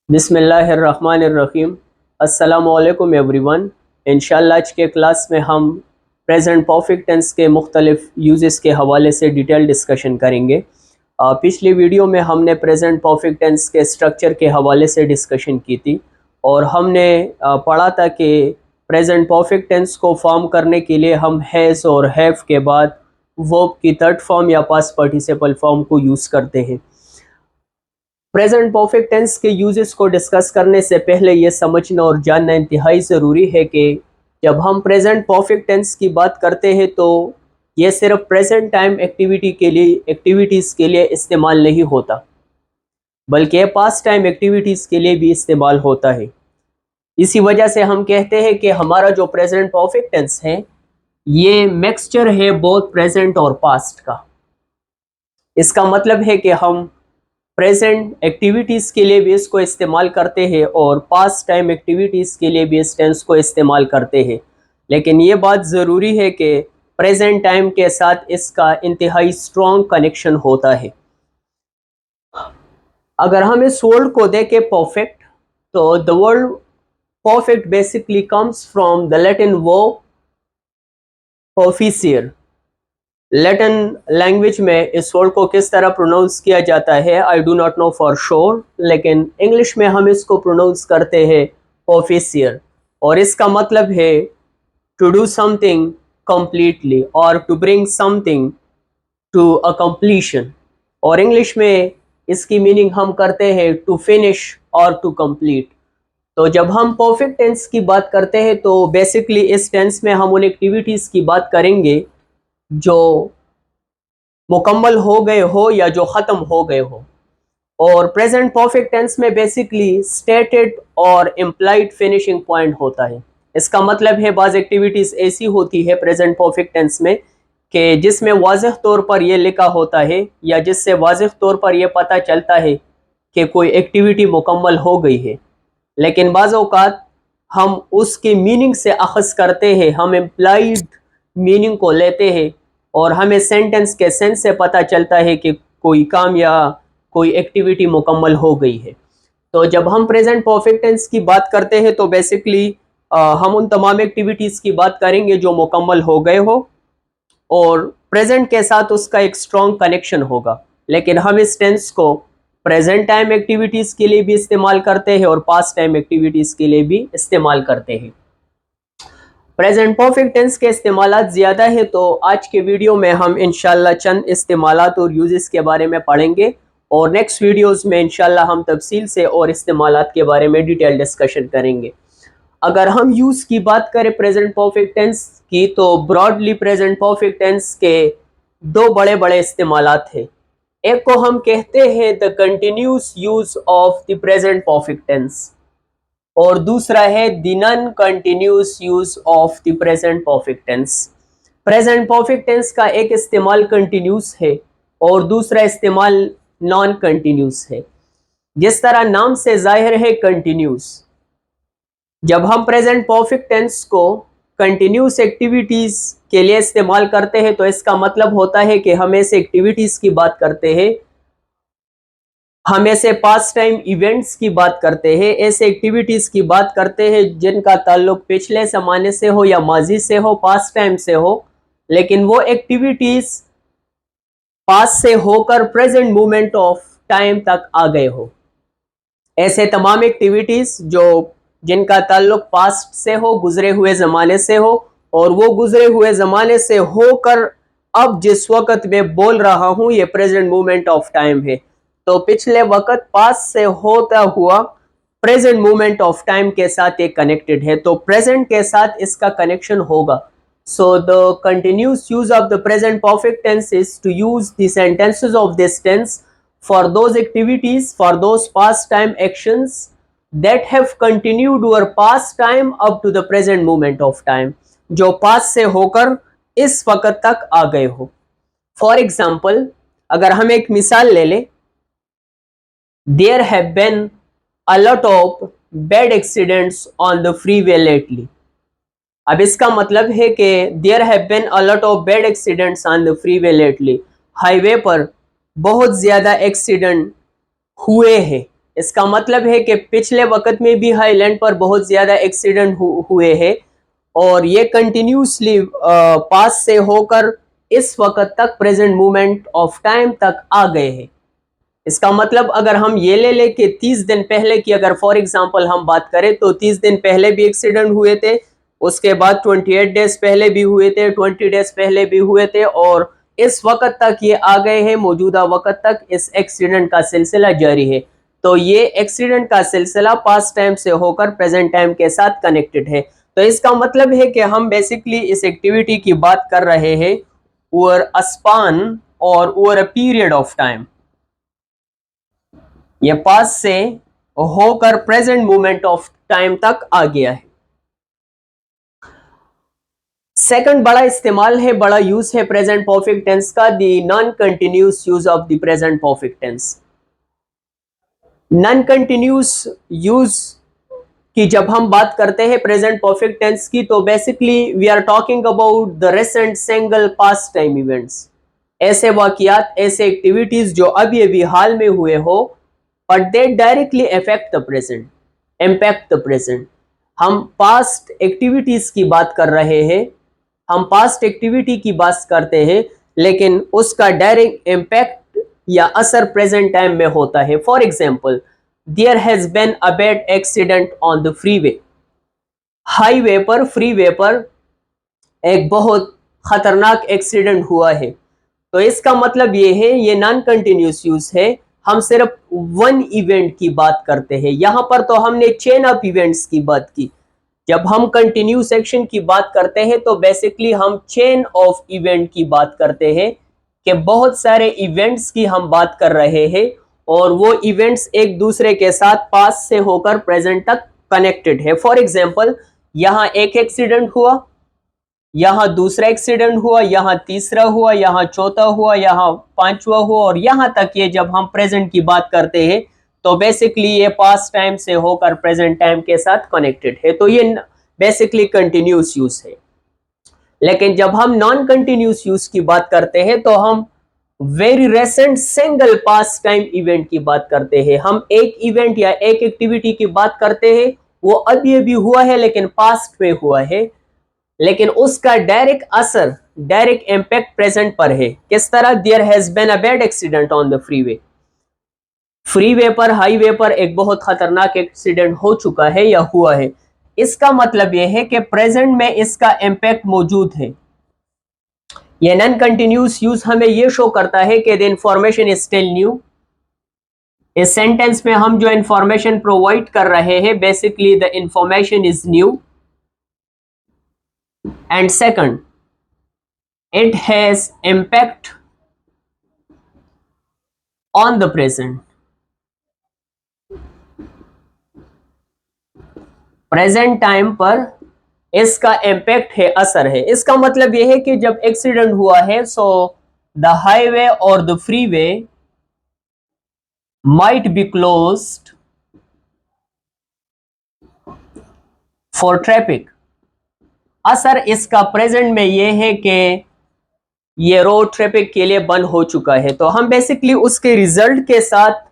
बिस्मिल्लाहिर्रहमानिर्रहीम। अस्सलामुअलैकुम एवरीवन। इंशाअल्लाह आज के क्लास में हम प्रेजेंट परफेक्ट टेंस के मुख्तलिफ यूज़ेस के हवाले से डिटेल डिस्कशन करेंगे। पिछली वीडियो में हमने प्रेजेंट परफेक्ट टेंस के स्ट्रक्चर के हवाले से डिस्कशन की थी और हमने पढ़ा था कि प्रेजेंट परफेक्ट टेंस को फॉर्म करने के लिए हम हैज़ और हैव के बाद वर्ब की थर्ड फॉर्म या पास्ट पार्टिसिपल फॉर्म को यूज़ करते हैं। प्रेजेंट परफेक्ट टेंस के यूजेस को डिस्कस करने से पहले ये समझना और जानना इंतहाई ज़रूरी है कि जब हम प्रेजेंट परफेक्ट टेंस की बात करते हैं तो ये सिर्फ प्रेजेंट टाइम एक्टिविटीज़ के लिए इस्तेमाल नहीं होता, बल्कि ये पास्ट टाइम एक्टिविटीज़ के लिए भी इस्तेमाल होता है। इसी वजह से हम कहते हैं कि हमारा जो प्रेजेंट परफेक्ट टेंस है ये मिक्सचर है बोथ प्रेजेंट और पास्ट का। इसका मतलब है कि हम प्रेजेंट एक्टिविटीज़ के लिए भी इसको इस्तेमाल करते हैं और पास्ट टाइम एक्टिविटीज़ के लिए भी इस टेंस को इस्तेमाल करते हैं। लेकिन ये बात ज़रूरी है कि प्रेजेंट टाइम के साथ इसका इंतहाई स्ट्रॉन्ग कनेक्शन होता है। अगर हम इस वर्ड को देखें परफेक्ट, तो the word perfect basically comes from the Latin verb perficere. Latin language में इस वर्ड को किस तरह प्रोनाउंस किया जाता है I do not know for sure, लेकिन इंग्लिश में हम इसको प्रोनाउंस करते हैं ऑफिसियर और इसका मतलब है टू डू समथिंग कंप्लीटली और to bring something to a completion. और इंग्लिश में इसकी मीनिंग हम करते हैं टू फिनिश और टू कंप्लीट। तो जब हम परफेक्ट टेंस की बात करते हैं तो बेसिकली इस टेंस में हम उन एक्टिविटीज़ की बात करेंगे जो मुकम्मल हो गए हो या जो ख़त्म हो गए हो। और प्रेजेंट परफेक्ट टेंस में बेसिकली स्टेटेड और इम्प्लाइड फिनिशिंग पॉइंट होता है। इसका मतलब है बाज़ एक्टिविटीज़ ऐसी होती है प्रेजेंट परफेक्ट टेंस में कि जिसमें वाज़ेह तौर पर यह लिखा होता है या जिससे वाज़ेह तौर पर यह पता चलता है कि कोई एक्टिविटी मुकम्मल हो गई है, लेकिन बाज़ औक़ात हम उसके मीनिंग से अख़ज़ करते हैं, हम इम्प्लाइड मीनिंग को लेते हैं और हमें सेंटेंस के सेंस से पता चलता है कि कोई काम या कोई एक्टिविटी मुकम्मल हो गई है। तो जब हम प्रेजेंट परफेक्ट टेंस की बात करते हैं तो बेसिकली हम उन तमाम एक्टिविटीज़ की बात करेंगे जो मुकम्मल हो गए हो और प्रेजेंट के साथ उसका एक स्ट्रॉन्ग कनेक्शन होगा। लेकिन हम इस टेंस को प्रेजेंट टाइम एक्टिविटीज़ के लिए भी इस्तेमाल करते हैं और पास्ट टाइम एक्टिविटीज़ के लिए भी इस्तेमाल करते हैं। प्रेजेंट परफेक्ट टेंस के इस्तेमालात ज़्यादा है, तो आज के वीडियो में हम इंशाल्लाह चंद इस्तेमालात और यूजेस के बारे में पढ़ेंगे और नेक्स्ट वीडियोस में इंशाल्लाह हम तफसील से और इस्तेमालात के बारे में डिटेल डिस्कशन करेंगे। अगर हम यूज़ की बात करें प्रेजेंट परफेक्ट टेंस की, तो ब्रॉडली प्रेजेंट परफेक्ट टेंस के दो बड़े बड़े इस्तेमालात हैं। एक को हम कहते हैं the continuous use of the present perfect tense और दूसरा है the non continuous use of the present perfect tense. Present perfect tense का एक इस्तेमाल कंटिन्यूस है और दूसरा इस्तेमाल नॉन कंटिन्यूस है। जिस तरह नाम से जाहिर है कंटिन्यूस, जब हम प्रेजेंट परफेक्ट टेंस को कंटिन्यूस एक्टिविटीज़ के लिए इस्तेमाल करते हैं तो इसका मतलब होता है कि हम ऐसे एक्टिविटीज़ की बात करते हैं, हम ऐसे पास्ट टाइम इवेंट्स की बात करते हैं, ऐसे एक्टिविटीज़ की बात करते हैं जिनका ताल्लुक पिछले ज़माने से हो या माजी से हो, पास्ट टाइम से हो, लेकिन वो एक्टिविटीज़ पास्ट से होकर प्रेजेंट मोमेंट ऑफ टाइम तक आ गए हो। ऐसे तमाम एक्टिविटीज़ जिनका ताल्लुक पास्ट से हो, गुजरे हुए ज़माने से हो, और वो गुजरे हुए ज़माने से होकर अब जिस वक्त मैं बोल रहा हूँ ये प्रेजेंट मोमेंट ऑफ टाइम है। तो पिछले वक्त पास्ट से होता हुआ प्रेजेंट मोमेंट ऑफ टाइम के साथ एक कनेक्टेड है, तो प्रेजेंट के साथ इसका कनेक्शन होगा। So the continuous use of the present perfect tense is to use the sentences of this tense for those activities, for those past time actions that have continued your past time up to the present moment of time, जो past से होकर इस वक्त तक आ गए हो। For example, अगर हम एक मिसाल ले लें, there have been a lot of bad accidents on the freeway lately. अब इसका मतलब है कि there have been a lot of bad accidents on the freeway lately, highway पर बहुत ज्यादा एक्सीडेंट हुए हैं इसका मतलब है कि पिछले वक्त में भी हाईलैंड पर बहुत ज़्यादा एक्सीडेंट हुए हैं और ये कंटिन्यूसली पास से होकर इस वक्त तक प्रेजेंट मोमेंट ऑफ टाइम तक आ गए हैं। इसका मतलब अगर हम ये ले लें कि 30 दिन पहले की अगर फॉर एग्जांपल हम बात करें तो 30 दिन पहले भी एक्सीडेंट हुए थे, उसके बाद 28 डेज पहले भी हुए थे, 20 डेज पहले भी हुए थे और इस वक्त तक ये आ गए हैं, मौजूदा वक्त तक इस एक्सीडेंट का सिलसिला जारी है। तो ये एक्सीडेंट का सिलसिला पास्ट टाइम से होकर प्रेजेंट टाइम के साथ कनेक्टेड है। तो इसका मतलब है कि हम बेसिकली इस एक्टिविटी की बात कर रहे हैं ओवर अ स्पान और over a period of time. ये पास्ट से होकर प्रेजेंट मोमेंट ऑफ टाइम तक आ गया है। सेकंड बड़ा इस्तेमाल है, बड़ा यूज है प्रेजेंट परफेक्ट टेंस का, the non continuous use of the present perfect tense. Non continuous use कि जब हम बात करते हैं प्रेजेंट परफेक्ट टेंस की तो basically we are talking about the recent single past time events, ऐसे वाकयात, ऐसे एक्टिविटीज जो अभी अभी हाल में हुए हो but they directly affect the present, impact the present. हम पास्ट एक्टिविटीज की बात कर रहे हैं, हम पास्ट एक्टिविटी की बात करते हैं लेकिन उसका डायरेक्ट इम्पैक्ट या असर प्रेजेंट टाइम में होता है। For example, there has been a bad accident on the freeway, highway पर, फ्रीवे पर एक बहुत खतरनाक एक्सीडेंट हुआ है। तो इसका मतलब ये है, ये नॉन कंटिन्यूस यूज है, हम सिर्फ वन इवेंट की बात करते हैं। यहां पर तो हमने चेन ऑफ इवेंट्स की बात की, जब हम कंटिन्यूस एक्शन की बात करते हैं तो बेसिकली हम चेन ऑफ इवेंट की बात करते हैं कि बहुत सारे इवेंट्स की हम बात कर रहे हैं और वो इवेंट्स एक दूसरे के साथ पास से होकर प्रेजेंट तक कनेक्टेड है। फॉर एग्जाम्पल, यहां एक एक्सीडेंट हुआ, यहां दूसरा एक्सीडेंट हुआ, यहां तीसरा हुआ, यहां चौथा हुआ, यहां पांचवा हुआ और यहां तक ये जब हम प्रेजेंट की बात करते हैं तो बेसिकली ये पास्ट टाइम से होकर प्रेजेंट टाइम के साथ कनेक्टेड है। तो ये बेसिकली कंटिन्यूस यूज है। लेकिन जब हम नॉन कंटिन्यूस यूज की बात करते हैं तो हम very रेसेंट single past time event की बात करते हैं। हम एक इवेंट या एक एक्टिविटी की बात करते हैं, वो अभी अभी हुआ है लेकिन पास्ट में हुआ है, लेकिन उसका डायरेक्ट असर, डायरेक्ट इंपैक्ट प्रेजेंट पर है। किस तरह? There has been a bad accident on the freeway, freeway पर, हाईवे पर एक बहुत खतरनाक एक्सीडेंट हो चुका है या हुआ है। इसका मतलब यह है कि प्रेजेंट में इसका इंपैक्ट मौजूद है। यह नॉन कंटिन्यूस यूज हमें यह शो करता है कि the information is still new. इस सेंटेंस में हम जो इंफॉर्मेशन प्रोवाइड कर रहे हैं basically the information is new. And second, it has impact on the present, present time पर इसका इम्पैक्ट है, असर है। इसका मतलब यह है कि जब एक्सीडेंट हुआ है सो द हाईवे और the freeway might be closed for traffic. असर इसका प्रेजेंट में यह है कि ये रोड ट्रैफिक के लिए बंद हो चुका है। तो हम बेसिकली उसके रिजल्ट के साथ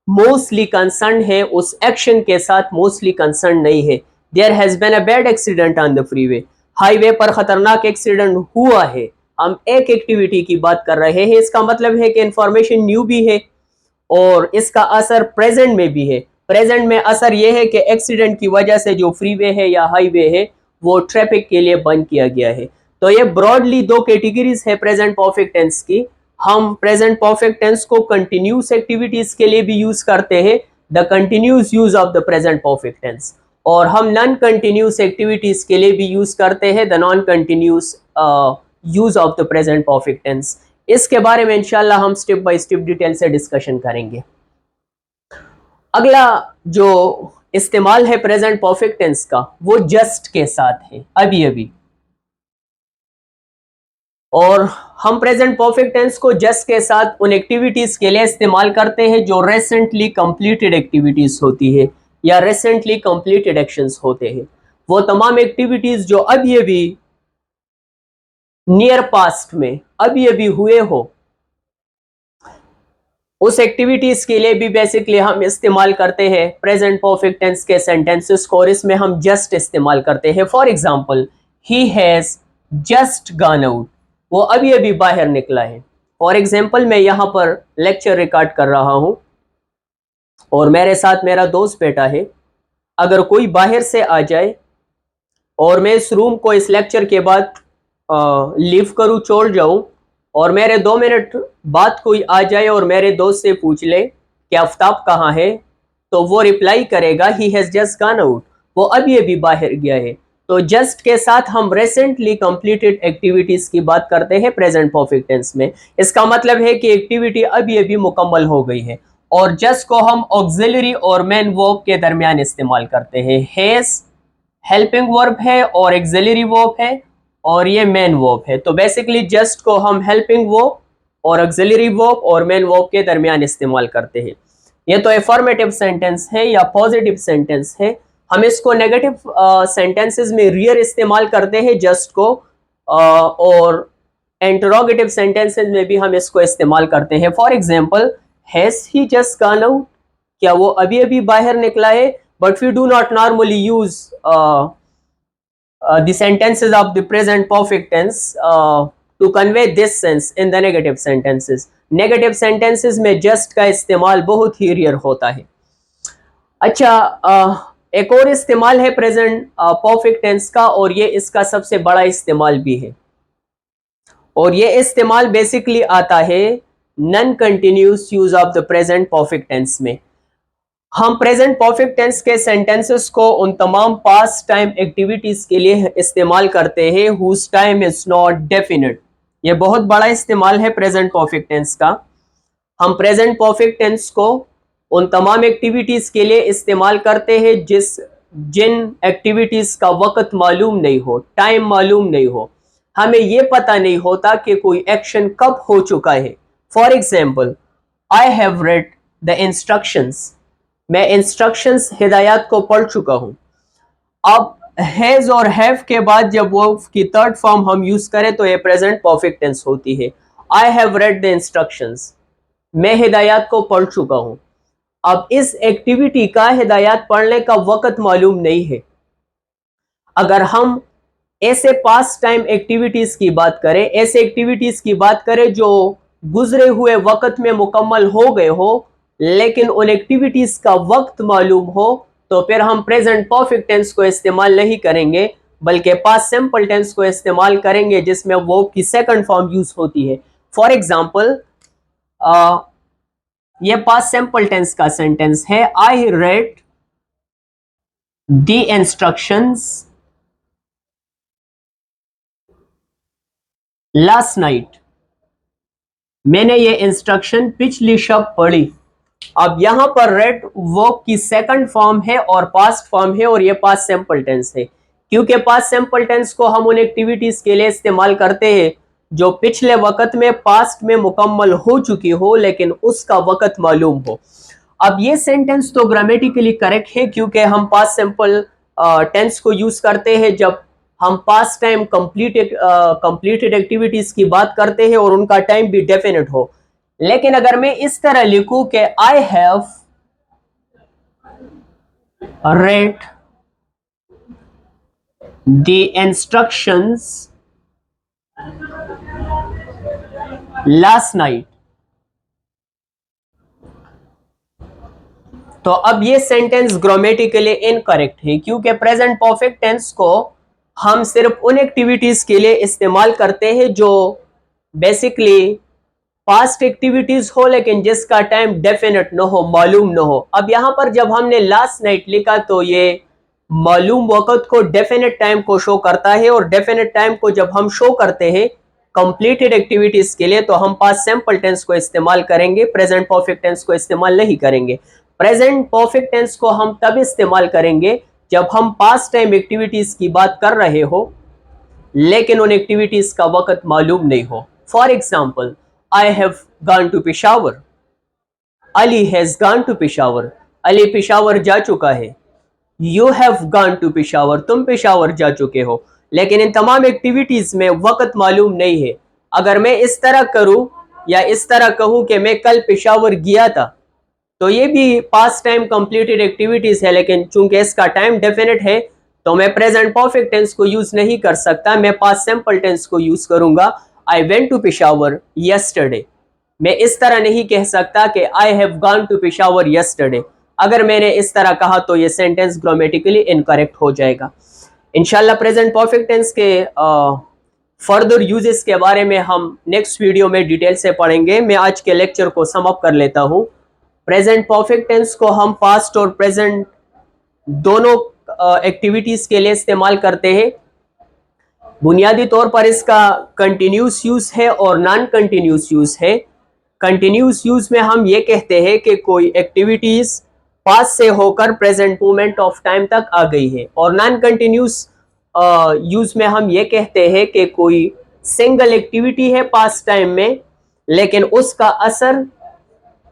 मोस्टली कंसर्न है, उस एक्शन के साथ मोस्टली कंसर्न नहीं है। There has been a bad accident on the freeway, highway पर खतरनाक एक्सीडेंट हुआ है, हम एक एक्टिविटी की बात कर रहे हैं। इसका मतलब है कि इंफॉर्मेशन न्यू भी है और इसका असर प्रेजेंट में भी है। प्रेजेंट में असर यह है कि एक्सीडेंट की वजह से जो फ्रीवे है या हाईवे है वो ट्रैफिक के लिए बंद किया गया है। तो ये ब्रॉडली दो कैटेगरीज है प्रेजेंट परफेक्ट टेंस की। हम प्रेजेंट परफेक्ट टेंस को कंटिन्यूस एक्टिविटीज के लिए भी यूज करते हैं, the continuous use of the present perfect tense, और हम नॉन कंटिन्यूस एक्टिविटीज के लिए भी यूज करते हैं the non continuous use of the present perfect tense. इसके बारे में इंशाल्लाह हम स्टेप बाय स्टेप डिटेल से डिस्कशन करेंगे। अगला जो इस्तेमाल है प्रेजेंट परफेक्ट टेंस का वो जस्ट के साथ है, अभी अभी। और हम प्रेजेंट परफेक्ट टेंस को जस्ट के साथ उन एक्टिविटीज के लिए इस्तेमाल करते हैं जो रिसेंटली कंप्लीटेड एक्टिविटीज होती है या रिसेंटली कंप्लीटेड एक्शंस होते हैं। वो तमाम एक्टिविटीज जो अभी अभी नियर पास्ट में अभी अभी हुए हो उस एक्टिविटीज के लिए भी बेसिकली हम इस्तेमाल करते हैं प्रेजेंट परफेक्ट टेंस के सेंटेंसेस को, और इसमें हम जस्ट इस्तेमाल करते हैं। For example, he has just gone out, वो अभी अभी बाहर निकला है। फॉर एग्जांपल, मैं यहाँ पर लेक्चर रिकॉर्ड कर रहा हूँ और मेरे साथ मेरा दोस्त बैठा है। अगर कोई बाहर से आ जाए और मैं इस रूम को इस लेक्चर के बाद लीव करूँ, छोड़ जाऊँ, और मेरे 2 मिनट बाद कोई आ जाए और मेरे दोस्त से पूछ ले कि आफ्ताब कहाँ है, तो वो रिप्लाई करेगा he has just gone out, वो अभी अभी बाहर गया है। तो जस्ट के साथ हम रिसेंटली कंप्लीटेड एक्टिविटीज की बात करते हैं प्रेजेंट परफेक्ट टेंस में। इसका मतलब है कि एक्टिविटी अभी अभी मुकम्मल हो गई है। और जस्ट को हम ऑक्सिलरी और मेन वर्ब के दरमियान इस्तेमाल करते हैं। हैज़ हेल्पिंग वर्ब है और एक्सिलरी वर्ब है, और ये मेन वर्ब है। तो बेसिकली जस्ट को हम हेल्पिंग वर्ब और ऑक्सिलरी वर्ब और मेन वर्ब के दरमियान इस्तेमाल करते हैं। ये तो अफर्मेटिव सेंटेंस है या पॉजिटिव सेंटेंस है। हम इसको नेगेटिव सेंटेंसेस में रियर इस्तेमाल करते हैं जस्ट को, और इंटरोगेटिव सेंटेंसेस में भी हम इसको इस्तेमाल करते हैं। For example, has he just gone out, क्या वो अभी अभी बाहर निकला है। But we do not normally use the sentences of the present perfect tense to convey this sense in the negative sentences. Negative sentences में जस्ट का इस्तेमाल बहुत ही रेयर होता है। अच्छा, एक और इस्तेमाल है प्रेजेंट परफेक्ट टेंस का, और ये इसका सबसे बड़ा इस्तेमाल भी है, और ये इस्तेमाल बेसिकली आता है non continuous use of the present perfect tense में। हम प्रेजेंट परफेक्ट टेंस के सेंटेंसेस को उन तमाम पास्ट टाइम एक्टिविटीज के लिए इस्तेमाल करते हैं whose time is not definite. ये बहुत बड़ा इस्तेमाल है प्रेजेंट परफेक्ट टेंस का। हम प्रेजेंट परफेक्ट टेंस को उन तमाम एक्टिविटीज के लिए इस्तेमाल करते हैं जिन एक्टिविटीज का वक्त मालूम नहीं हो, टाइम मालूम नहीं हो, हमें ये पता नहीं होता कि कोई एक्शन कब हो चुका है। For example, I have read the instructions, मैं इंस्ट्रक्शंस हिदायत को पढ़ चुका हूं। अब हैज और हैव के बाद जब वो की थर्ड फॉर्म हम यूज करें तो ये प्रेजेंट परफेक्ट टेंस होती है। I have read the instructions, मैं हिदायत को पढ़ चुका हूं। अब इस एक्टिविटी का हिदायत पढ़ने का वक्त मालूम नहीं है। अगर हम ऐसे पास्ट टाइम एक्टिविटीज की बात करें, ऐसे एक्टिविटीज की बात करें जो गुजरे हुए वक्त में मुकम्मल हो गए हो, लेकिन उन एक्टिविटीज का वक्त मालूम हो, तो फिर हम प्रेजेंट परफेक्ट टेंस को इस्तेमाल नहीं करेंगे, बल्कि पास्ट सिंपल टेंस को इस्तेमाल करेंगे जिसमें वो की सेकंड फॉर्म यूज होती है। फॉर एग्जांपल, ये पास्ट सिंपल टेंस का सेंटेंस है, I read the instructions last night, मैंने ये इंस्ट्रक्शन पिछली शब पढ़ी। अब यहां पर रेड वर्ब की सेकंड फॉर्म है और पास्ट फॉर्म है, और ये पास्ट सिंपल टेंस है। क्योंकि पास्ट सिंपल टेंस को हम उन एक्टिविटीज के लिए इस्तेमाल करते हैं जो पिछले वक्त में पास्ट में मुकम्मल हो चुकी हो लेकिन उसका वक्त मालूम हो। अब ये सेंटेंस तो ग्रामेटिकली करेक्ट है क्योंकि हम पास्ट सिंपल टेंस को यूज करते हैं जब हम पास्ट टाइम कंप्लीटेड एक्टिविटीज की बात करते हैं और उनका टाइम भी डेफिनेट हो। लेकिन अगर मैं इस तरह लिखूं कि I have read the instructions last night, तो अब ये सेंटेंस ग्रामेटिकली इनकरेक्ट है क्योंकि प्रेजेंट परफेक्ट टेंस को हम सिर्फ उन एक्टिविटीज के लिए इस्तेमाल करते हैं जो बेसिकली पास्ट एक्टिविटीज हो लेकिन जिसका टाइम डेफिनेट न हो, मालूम न हो। अब यहां पर जब हमने लास्ट नाइट लिखा तो ये मालूम वक्त को डेफिनेट टाइम को शो करता है, और डेफिनेट टाइम को जब हम शो करते हैं कंप्लीटेड एक्टिविटीज के लिए तो हम पास्ट सिंपल टेंस को इस्तेमाल करेंगे, प्रेजेंट परफेक्ट टेंस को इस्तेमाल नहीं करेंगे। प्रेजेंट परफेक्ट टेंस को हम तब इस्तेमाल करेंगे जब हम पास्ट टाइम एक्टिविटीज की बात कर रहे हो लेकिन उन एक्टिविटीज का वक्त मालूम नहीं हो। For example, I have gone to Peshawar. Ali has gone to Peshawar. Ali Peshawar जा चुका है। You have gone to Peshawar. तुम पेशावर जा चुके हो। लेकिन इन तमाम एक्टिविटीज में वक्त मालूम नहीं है। अगर मैं इस तरह करूं या इस तरह कहूँ कि मैं कल पेशावर गया था, तो ये भी पास्ट टाइम कंप्लीटेड एक्टिविटीज है, लेकिन चूंकि इसका टाइम डेफिनेट है तो मैं प्रेजेंट परफेक्ट टेंस को यूज नहीं कर सकता, मैं पास्ट सिंपल टेंस को यूज करूंगा। I went to Peshawar yesterday. मैं इस तरह नहीं कह सकता कि I have gone to Peshawar yesterday. अगर मैंने इस तरह कहा तो ये सेंटेंस ग्रामेटिकली इनकरेक्ट हो जाएगा। इंशाल्लाह प्रेजेंट परफेक्ट टेंस के फर्दर यूजेस के बारे में हम नेक्स्ट वीडियो में डिटेल से पढ़ेंगे। मैं आज के लेक्चर को सम अप कर लेता हूँ। प्रेजेंट परफेक्ट टेंस को हम पास्ट और प्रेजेंट दोनों एक्टिविटीज के लिए इस्तेमाल करते हैं। बुनियादी तौर पर इसका कंटिन्यूस यूज है और नॉन कंटिन्यूस यूज है। कंटिन्यूस यूज में हम ये कहते हैं कि कोई एक्टिविटीज पास्ट से होकर प्रेजेंट मोमेंट ऑफ टाइम तक आ गई है, और नॉन कंटिन्यूस यूज में हम ये कहते हैं कि कोई सिंगल एक्टिविटी है पास्ट टाइम में, लेकिन उसका असर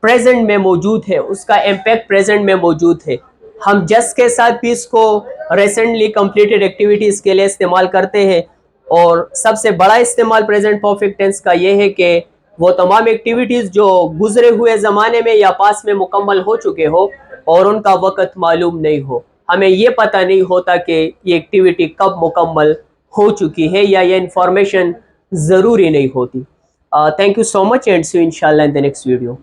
प्रेजेंट में मौजूद है, उसका इम्पैक्ट प्रेजेंट में मौजूद है। हम जस्ट के साथ भी इसको रिसेंटली कंप्लीटेड एक्टिविटीज के लिए इस्तेमाल करते हैं, और सबसे बड़ा इस्तेमाल प्रेजेंट परफेक्ट टेंस का ये है कि वो तमाम एक्टिविटीज जो गुजरे हुए ज़माने में या पास में मुकम्मल हो चुके हो और उनका वक्त मालूम नहीं हो, हमें ये पता नहीं होता कि ये एक्टिविटी कब मुकम्मल हो चुकी है, या ये इंफॉर्मेशन ज़रूरी नहीं होती। Thank you so much and see you इंशाल्लाह इन द नेक्स्ट वीडियो।